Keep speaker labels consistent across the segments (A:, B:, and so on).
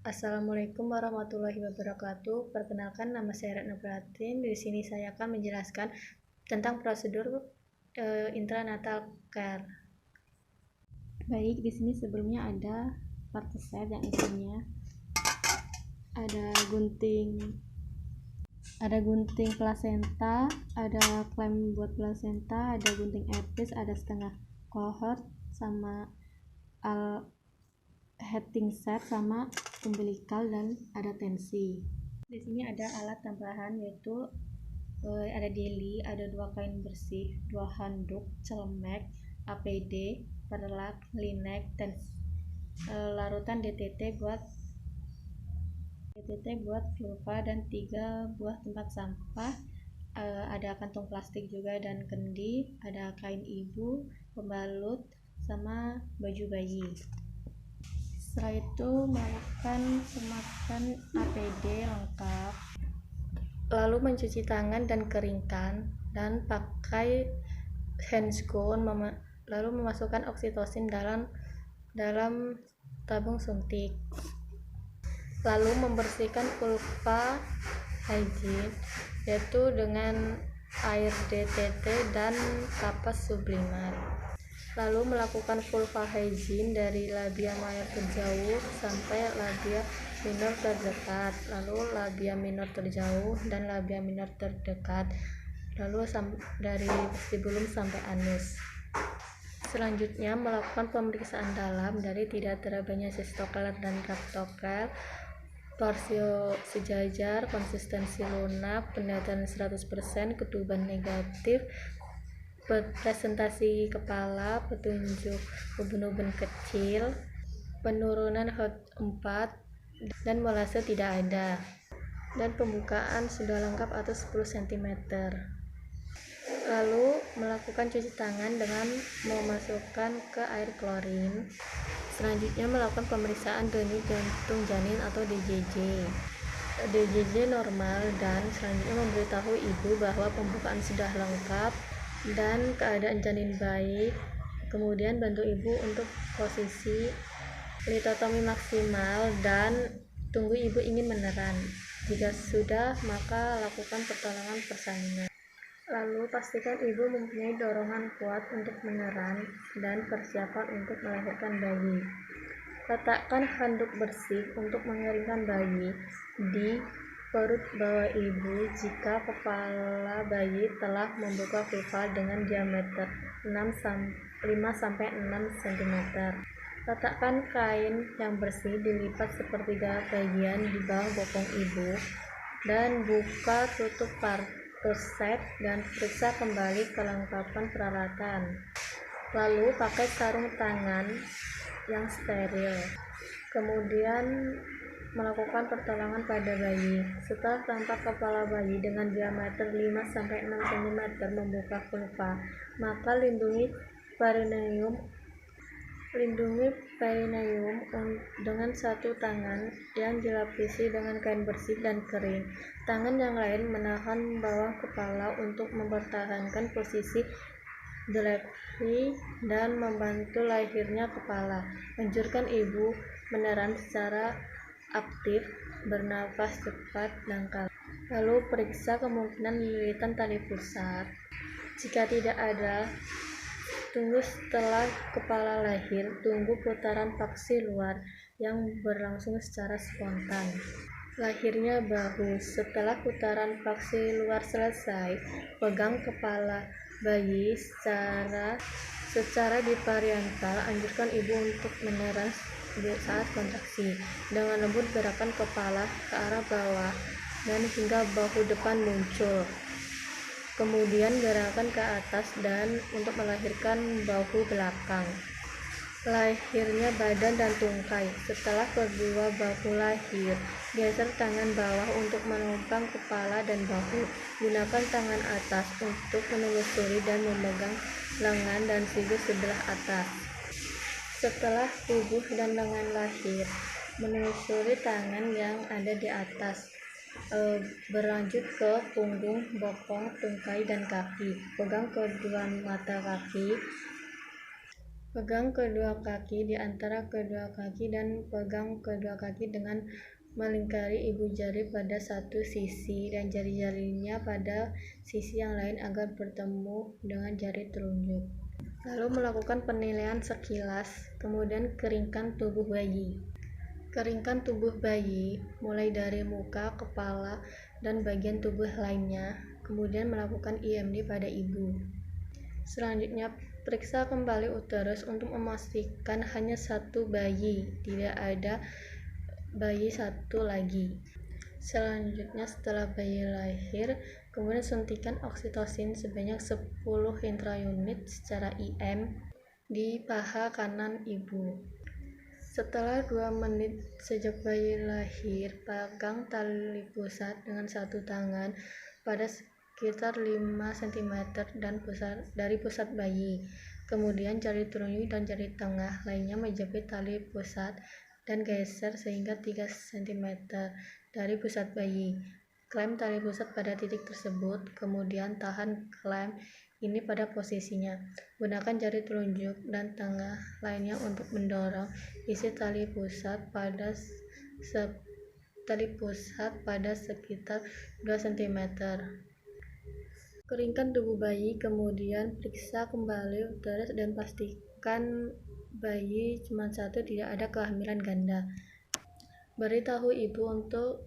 A: Assalamualaikum warahmatullahi wabarakatuh. Perkenalkan, nama saya Retno Pratin. Di sini saya akan menjelaskan tentang prosedur intranatal care. Baik, di sini sebelumnya ada part set yang isinya ada gunting plasenta, ada klem buat plasenta, ada gunting earpiece, ada setengah cohort, sama heading set, sama umbilical, dan ada tensi. Di sini ada alat tambahan yaitu ada deli, ada 2 kain bersih, 2 handuk, celemek, APD, perlak, linek, dan larutan DTT buat vulva, dan 3 buah tempat sampah. Ada kantong plastik juga dan kendi, ada kain ibu, pembalut, sama baju bayi. Setelah itu melakukan pemakaian APD lengkap, lalu mencuci tangan dan keringkan, dan pakai handscoon, lalu memasukkan oksitosin dalam tabung suntik, lalu membersihkan vulva hygiene yaitu dengan air DTT dan kapas sublimar, lalu melakukan vulva hygiene dari labia major terjauh sampai labia minor terdekat, lalu labia minor terjauh dan labia minor terdekat, lalu dari vestibulum sampai anus. Selanjutnya melakukan pemeriksaan dalam dari tidak terabanya sistokeler dan raptokel, torsio sejajar, konsistensi lunak, pendataan 100%, ketuban negatif, presentasi kepala, petunjuk ubun-ubun kecil, penurunan HOT4, dan molase tidak ada, dan pembukaan sudah lengkap atau 10 cm. Lalu melakukan cuci tangan dengan memasukkan ke air klorin. Selanjutnya melakukan pemeriksaan denyut jantung janin atau DJJ. DJJ normal, dan selanjutnya memberitahu ibu bahwa pembukaan sudah lengkap dan keadaan janin baik. Kemudian bantu ibu untuk posisi litotomi maksimal dan tunggu ibu ingin meneran. Jika sudah, maka lakukan pertolongan persalinan. Lalu pastikan ibu mempunyai dorongan kuat untuk meneran dan persiapan untuk melahirkan bayi. Letakkan handuk bersih untuk mengeringkan bayi di perut bawah ibu jika kepala bayi telah membuka vulva dengan diameter 5-6 cm. Letakkan kain yang bersih dilipat sepertiga bagian di bawah bokong ibu dan buka tutup partuset dan periksa kembali kelengkapan peralatan. Lalu pakai sarung tangan yang steril. Kemudian melakukan pertolongan pada bayi. Setelah tampak kepala bayi dengan diameter 5-6 cm membuka vulva, maka lindungi perineum dengan satu tangan yang dilapisi dengan kain bersih dan kering. Tangan yang lain menahan bawah kepala untuk mempertahankan posisi delivery dan membantu lahirnya kepala. Anjurkan ibu meneran secara aktif, bernafas cepat, dan kalem. Lalu periksa kemungkinan lilitan tali pusat. Jika tidak ada, tunggu setelah kepala lahir, tunggu putaran paksi luar yang berlangsung secara spontan. Lahirnya bahu. Setelah putaran paksi luar selesai, pegang kepala bayi secara dipariantal. Anjurkan ibu untuk meneran saat kontraksi. Dengan lembut gerakan kepala ke arah bawah dan hingga bahu depan muncul. Kemudian gerakan ke atas dan untuk melahirkan bahu belakang. Lahirnya badan dan tungkai. Setelah kedua bahu lahir, geser tangan bawah untuk menumpang kepala dan bahu. Gunakan tangan atas untuk menelusuri dan memegang lengan dan siku sebelah atas. Setelah tubuh dan lengan lahir, menelusuri tangan yang ada di atas. Berlanjut ke punggung, bokong, tungkai, dan kaki. Pegang kedua mata kaki. Pegang kedua kaki di antara kedua kaki dan pegang kedua kaki dengan melingkari ibu jari pada satu sisi dan jari-jarinya pada sisi yang lain agar bertemu dengan jari telunjuk. Lalu melakukan penilaian sekilas, kemudian keringkan tubuh bayi. Keringkan tubuh bayi mulai dari muka, kepala, dan bagian tubuh lainnya, kemudian melakukan IMD pada ibu. Selanjutnya, periksa kembali uterus untuk memastikan hanya satu bayi, tidak ada bayi satu lagi. Selanjutnya, setelah bayi lahir, kemudian suntikan oksitosin sebanyak 10 intraunit secara IM di paha kanan ibu. Setelah 2 menit sejak bayi lahir, pegang tali pusat dengan satu tangan pada sekitar 5 cm dari pusat bayi. Kemudian jari telunjuk dan jari tengah lainnya menjepit tali pusat dan geser sehingga 3 cm dari pusat bayi. Klem tali pusat pada titik tersebut, kemudian tahan klem ini pada posisinya. Gunakan jari telunjuk dan tengah lainnya untuk mendorong isi tali pusat pada sekitar 2 cm. Keringkan tubuh bayi, kemudian periksa kembali uterus dan pastikan bayi cuma satu, tidak ada kehamilan ganda. Beritahu ibu untuk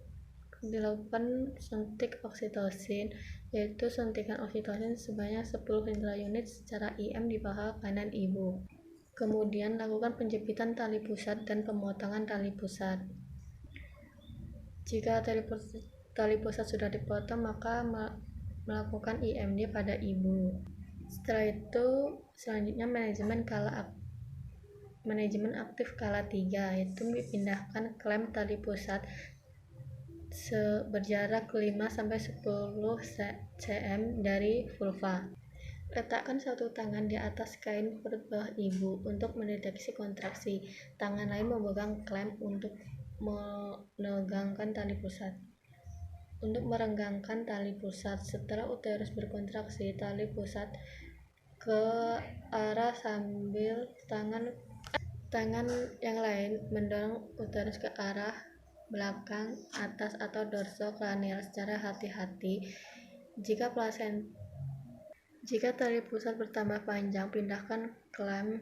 A: dilakukan suntik oksitosin, yaitu suntikan oksitosin sebanyak 10 intraunit secara IM di paha kanan ibu. Kemudian lakukan penjepitan tali pusat dan pemotongan tali pusat. Jika tali pusat sudah dipotong, maka melakukan IMD pada ibu. Setelah itu, selanjutnya manajemen aktif skala 3, yaitu dipindahkan klem tali pusat berjarak 5-10 cm dari vulva. Letakkan satu tangan di atas kain perut bawah ibu untuk mendeteksi kontraksi. Tangan lain memegang klem untuk menegangkan tali pusat. Untuk merenggangkan tali pusat, setelah uterus berkontraksi, tali pusat ke arah sambil tangan yang lain mendorong uterus ke arah belakang, atas atau dorsokranial secara hati-hati. Jika tali pusat bertambah panjang, pindahkan klem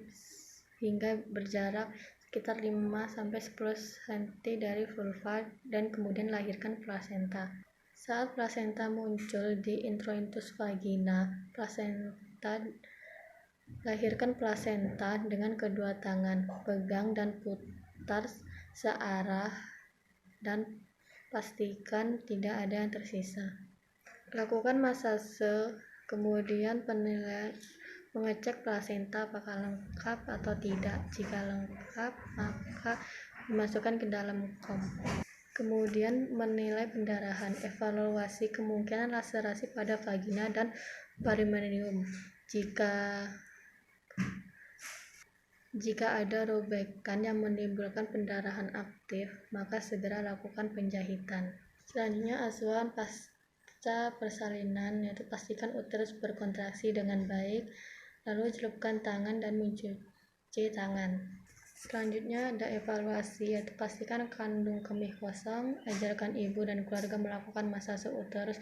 A: hingga berjarak sekitar 5-10 cm dari vulva dan kemudian lahirkan plasenta. Saat plasenta muncul di introitus vagina, lahirkan plasenta dengan kedua tangan, pegang dan putar searah dan pastikan tidak ada yang tersisa. Lakukan masase, kemudian penilaian mengecek plasenta apakah lengkap atau tidak. Jika lengkap, maka dimasukkan ke dalam kom. Kemudian menilai pendarahan, evaluasi kemungkinan laserasi pada vagina dan perineum. Jika ada robekan yang menimbulkan pendarahan aktif, maka segera lakukan penjahitan. Selanjutnya, asuhan pasca persalinan, yaitu pastikan uterus berkontraksi dengan baik, lalu celupkan tangan dan mencuci tangan. Selanjutnya ada evaluasi, yaitu pastikan kandung kemih kosong, ajarkan ibu dan keluarga melakukan masase uterus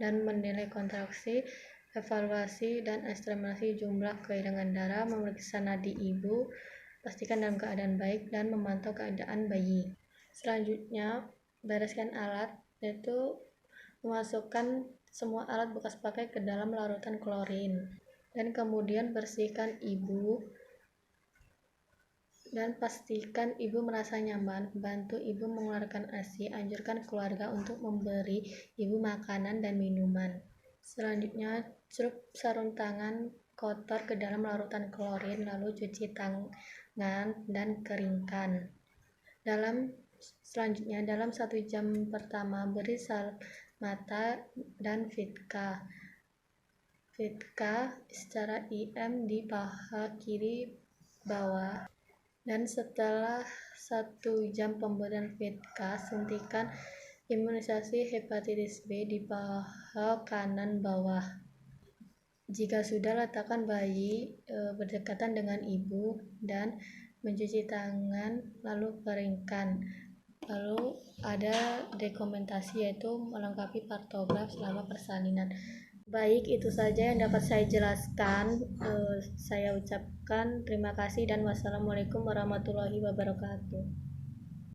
A: dan menilai kontraksi, evaluasi dan estimasi jumlah keiringan darah, memeriksa nadi ibu, pastikan dalam keadaan baik, dan memantau keadaan bayi. Selanjutnya, bereskan alat, yaitu memasukkan semua alat bekas pakai ke dalam larutan klorin, dan kemudian bersihkan ibu dan pastikan ibu merasa nyaman. Bantu ibu mengeluarkan ASI, anjurkan keluarga untuk memberi ibu makanan dan minuman. Selanjutnya, celup sarung tangan kotor ke dalam larutan klorin, lalu cuci tangan dan keringkan. Selanjutnya, dalam 1 jam pertama, beri salep mata dan Vitka secara IM di paha kiri bawah. Dan setelah 1 jam pemberian Vitka, suntikan imunisasi hepatitis B di paha kanan bawah. Jika sudah, letakkan bayi berdekatan dengan ibu dan mencuci tangan lalu keringkan. Lalu ada dokumentasi yaitu melengkapi kartograf selama persalinan. Baik, itu saja yang dapat saya jelaskan. Saya ucapkan terima kasih dan wassalamualaikum warahmatullahi wabarakatuh.